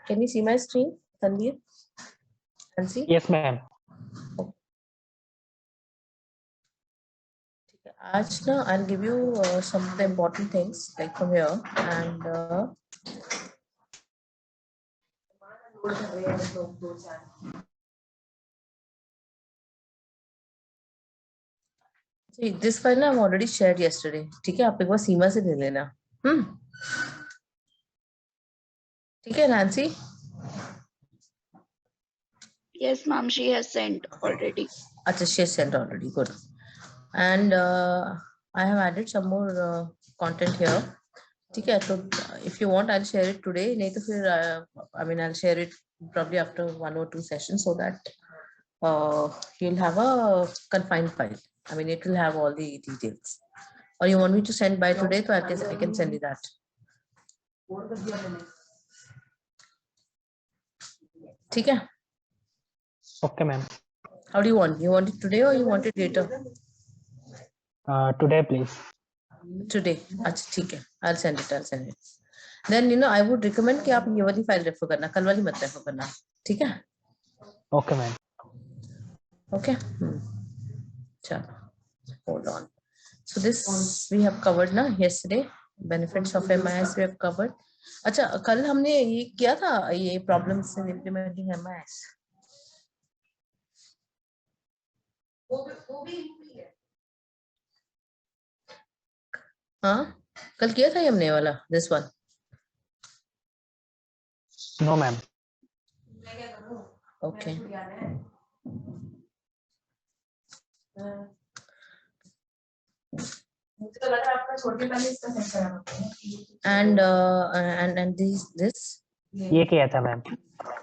Can you see my screen, Tanvir? Nancy? Yes, ma'am. Aaj na, I'll give you some of the important things like from here and see this file I've already shared yesterday. ठीक है, आप एक बार सीमा से ले लेना. ठीक है, Nancy? Yes, ma'am, she has sent already. Achha, she has sent already. Good. And I have added some more content here. Okay, so if you want, I'll share it today. Nahi to fir, I mean, I'll share it probably after 1 or 2 sessions so that you'll have a confined file. I mean, it will have all the details. Or you want me to send by today, so I can send you that. Okay. Okay, ma'am. How do you want? You want it today or you want it later? Today, please. Today. Achha, okay. I'll send it. Then, you know, I would recommend कि आप ये वाली file refer करना, कल वाली मत refer करना. ठीक है? Okay, ma'am. Okay. Chalo. Hold on. So this we have covered ना yesterday. Benefits of MIS we have covered. अच्छा, कल हमने ये किया था ये problems in implementing MIS. हाँ, कल किया था ये हमने वाला this one. No, ma'am. Okay. And this. ये किया था, ma'am.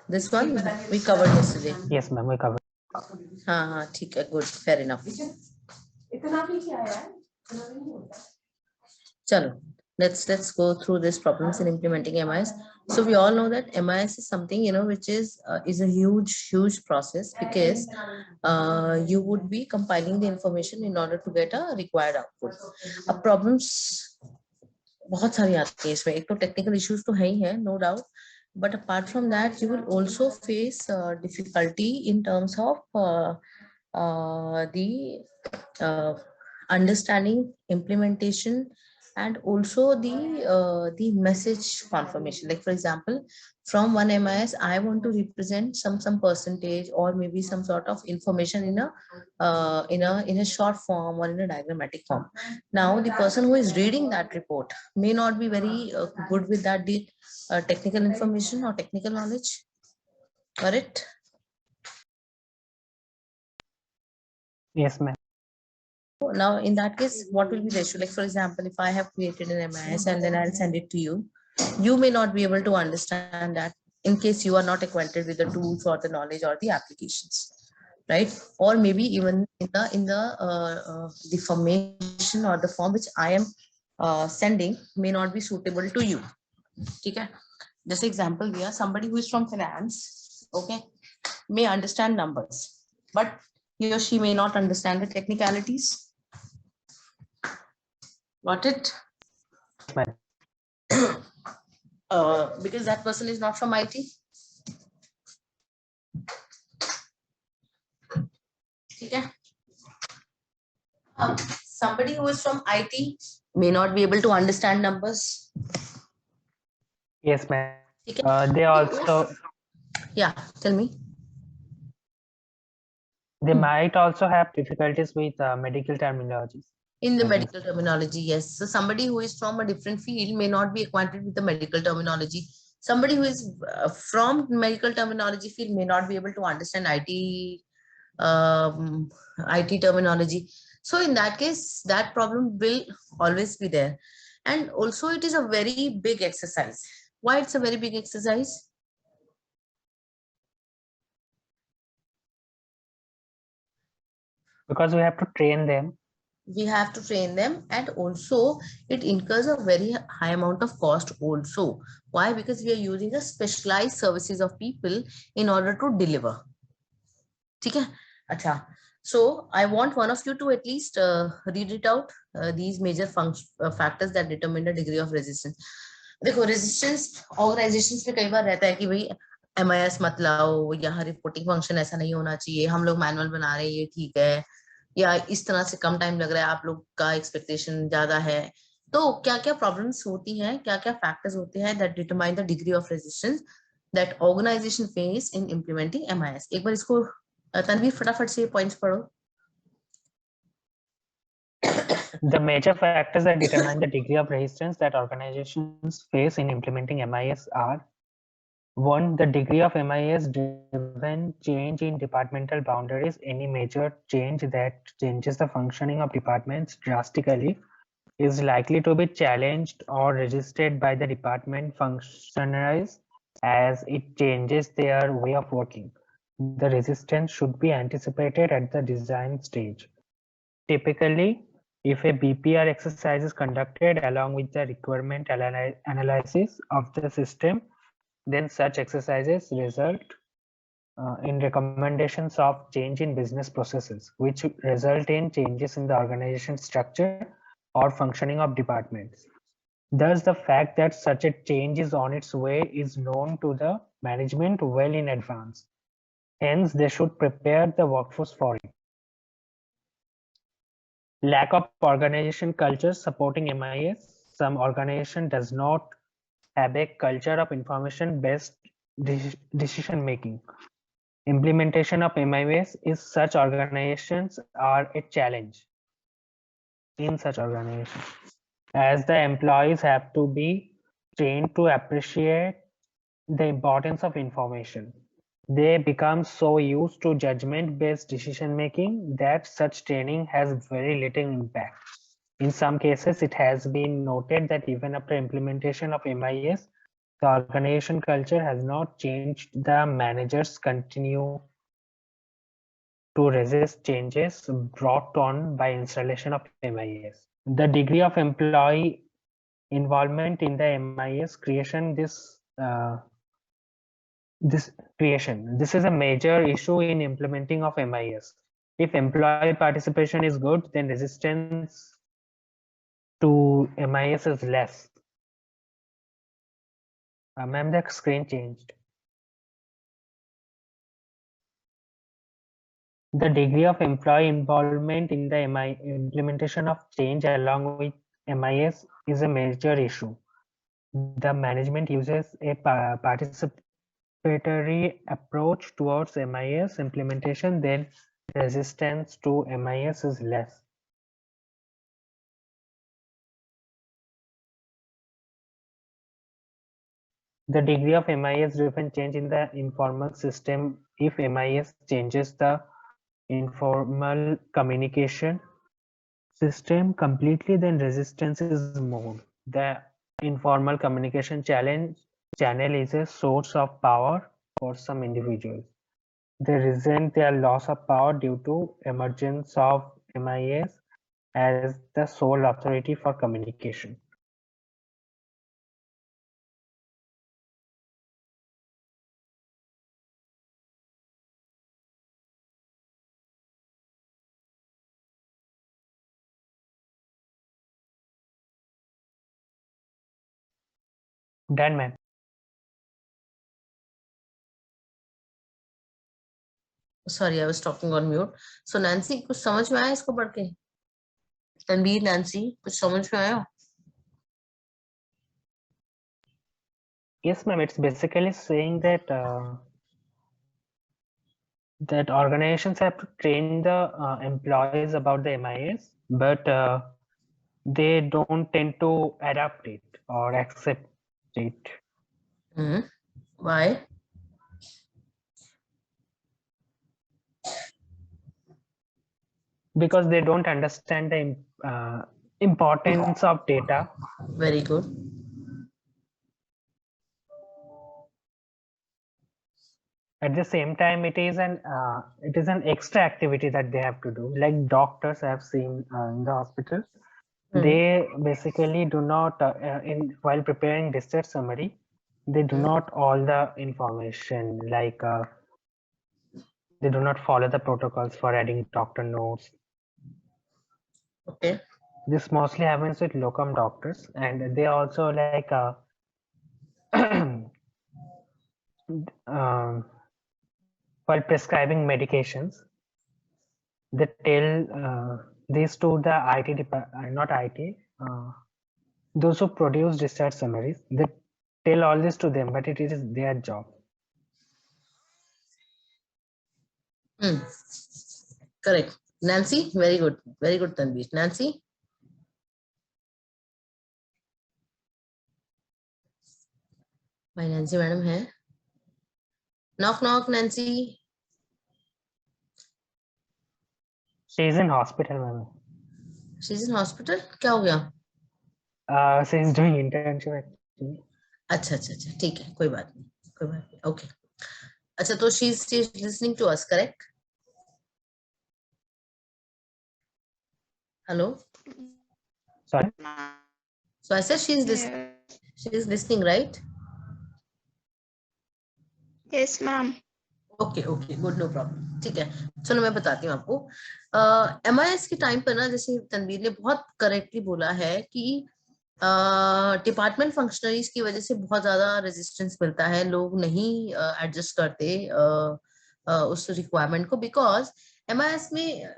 This one we covered yesterday. Yes, ma'am. We covered. हाँ, ठीक है. Good. Fair enough. Chalo. Let's go through these problems in implementing MIS. So we all know that MIS is something, you know, which is a huge process because you would be compiling the information in order to get a required output. Problems बहुत सारी आती है इसमें. एक तो technical issues तो है ही है, no doubt. But apart from that, you will also face difficulty in terms of the understanding, implementation, and also the message confirmation. Like for example, from one MIS, I want to represent some percentage or maybe some sort of information in a short form or in a diagrammatic form. Now, the person who is reading that report may not be very good with that technical information or technical knowledge. Correct? Yes, ma'am. Now, in that case, what will be the issue? Like, for example, if I have created an MIS and then I'll send it to you, you may not be able to understand that in case you are not acquainted with the tools or the knowledge or the applications, right? Or maybe even in the formation or the form which I am sending may not be suitable to you. Okay. This example here, somebody who is from finance, okay, may understand numbers, but he or she may not understand the technicalities. Got it? Because that person is not from IT. Okay. Somebody who is from IT may not be able to understand numbers. Yes, ma'am. Okay. They also. Yeah, tell me. They might also have difficulties with medical terminologies. In the medical terminology, yes. So somebody who is from a different field may not be acquainted with the medical terminology. Somebody who is from medical terminology field may not be able to understand IT terminology. So in that case, that problem will always be there. And also it is a very big exercise. Why it's a very big exercise? Because we have to train them. We have to train them, and also it incurs a very high amount of cost also. Why? Because we are using the specialized services of people in order to deliver. Okay? Acha. So I want one of you to at least read it out, these major factors that determine the degree of resistance. देखो resistance organisations में कई बार रहता है कि भाई MIS मत लाओ, यहाँ रिपोर्टिंग फंक्शन ऐसा नहीं होना चाहिए, हम लोग मैनुअल बना रहे हैं ये ठीक है, या इस तरह से कम टाइम लग रहा है, आप लोग का एक्सपेक्टेशन ज्यादा है। तो क्या क्या प्रॉब्लम्स होती हैं, क्या क्या फैक्टर्स होते हैं that determine the degree of resistance that organization face in implementing MIS. एक बार इसको तनवीर फटाफट से पॉइंट्स पढ़ो। The major factors that determine the degree of resistance that organizations face in implementing MIS are: one, the degree of MIS-driven change in departmental boundaries. Any major change that changes the functioning of departments drastically is likely to be challenged or resisted by the department functionaries as it changes their way of working. The resistance should be anticipated at the design stage. Typically, if a BPR exercise is conducted along with the requirement analysis of the system, then such exercises result in recommendations of change in business processes, which result in changes in the organization structure or functioning of departments. Thus, the fact that such a change is on its way is known to the management well in advance. Hence, they should prepare the workforce for it. Lack of organization culture supporting MIS. Some organization does not have a culture of information-based decision making. Implementation of MIS is such organizations are a challenge in such organizations, as the employees have to be trained to appreciate the importance of information. They become so used to judgment-based decision making that such training has very little impact. In some cases, it has been noted that even after implementation of MIS, the organization culture has not changed. The managers continue to resist changes brought on by installation of MIS. The degree of employee involvement in the MIS creation, this is a major issue in implementing of MIS. If employee participation is good, then resistance to MIS is less. Ma'am, the screen changed. The degree of employee involvement in the implementation of change along with MIS is a major issue. The management uses a participatory approach towards MIS implementation, then resistance to MIS is less. The degree of MIS-driven change in the informal system. If MIS changes the informal communication system completely, then resistance is more. The informal communication channel is a source of power for some individuals. They resent their loss of power due to emergence of MIS as the sole authority for communication. Done, ma'am. Sorry I was talking on mute. So Nancy कुछ समझ में आया इसको पढ़ के? Tanveer, Nancy, कुछ समझ में आया? Yes, ma'am. It's basically saying that that organizations have to train the employees about the MIS, but they don't tend to adapt it or accept it. Why? Because they don't understand the importance of data. Very good. At the same time, it is an extra activity that they have to do. Like doctors I have seen in the hospital, they basically do not while preparing research summary, they do not all the information, like they do not follow the protocols for adding doctor notes. Okay. This mostly happens with locum doctors, and they also like for prescribing medications. They tell these to the IT department, not IT, those who produce research summaries. They tell all this to them, but it is their job. Correct. Nancy, very good. Very good, Tanvir. Nancy? भाई Nancy madam है? Knock knock Nancy. She is in hospital, ma'am. She is in hospital. क्या हो गया? She is doing internship actually. अच्छा अच्छा अच्छा, ठीक है, कोई बात नहीं, कोई बात नहीं. ओके. अच्छा, तो she is listening to us, correct? Hello. Sorry. So I said she is listening, right? Yes, ma'am. Okay okay, good, no problem. ठीक है, चलो मैं बताती हूँ आपको. MIS के टाइम पर ना, जैसे तनवीर ने बहुत करेक्टली बोला है कि डिपार्टमेंट फंक्शनरीज की वजह से बहुत ज्यादा रेजिस्टेंस मिलता है. लोग नहीं एडजस्ट करते उस रिक्वायरमेंट को, बिकॉज MIS में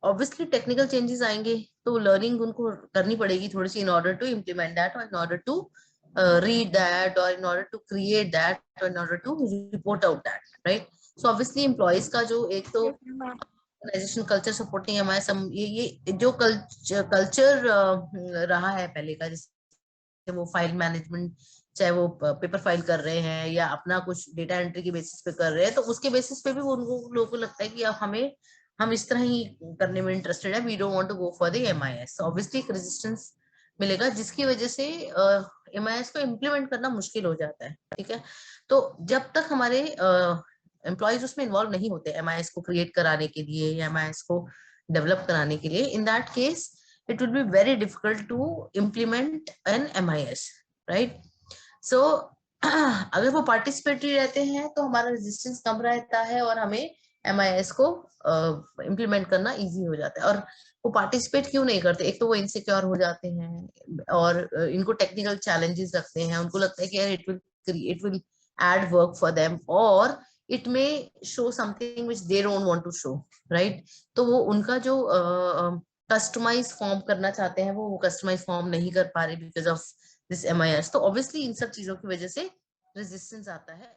ऑब्वियसली टेक्निकल चेंजेस आएंगे, तो लर्निंग उनको करनी पड़ेगी थोड़ी सी in order to implement that, और in order to read that, or in order to create that, or in order to report out that, right? So obviously employees का जो एक तो ऑर्गेनाइजेशन कल्चर सपोर्टिंग हमारे ये जो कल्चर रहा है पहले का, जैसे वो फाइल मैनेजमेंट, चाहे वो पेपर फाइल कर रहे हैं या अपना कुछ डेटा एंट्री के बेसिस पे कर रहे हैं, तो उसके बेसिस पे भी उनको लोगों को लगता है कि अब हम इस तरह ही करने में इंटरेस्टेड है, we don't want to go for the MIS. Obviously एक रेजिस्टेंस मिलेगा, जिसकी वजह से MIS को इम्प्लीमेंट करना मुश्किल हो जाता है. ठीक है, तो जब तक हमारे एम्प्लॉयज उसमें इन्वॉल्व नहीं होते MIS को क्रिएट कराने के लिए या MIS को डेवलप कराने के लिए, in that case it will be very difficult to implement an MIS, right? So अगर वो पार्टिसिपेटरी रहते हैं तो हमारा रेजिस्टेंस कम रहता है और हमें MIS को इम्प्लीमेंट करना इजी हो जाता है. और वो पार्टिसिपेट क्यों नहीं करते? एक तो वो इनसिक्योर हो जाते हैं और इनको टेक्निकल चैलेंजेस लगते हैं. उनको लगता है कि यार it will add work for them, और it may show something which they don't want to show, right? तो वो उनका जो कस्टमाइज फॉर्म करना चाहते हैं वो कस्टमाइज फॉर्म नहीं कर पा रहे बिकॉज ऑफ दिस MIS. तो ऑब्वियसली इन सब चीजों की वजह से रेजिस्टेंस आता है.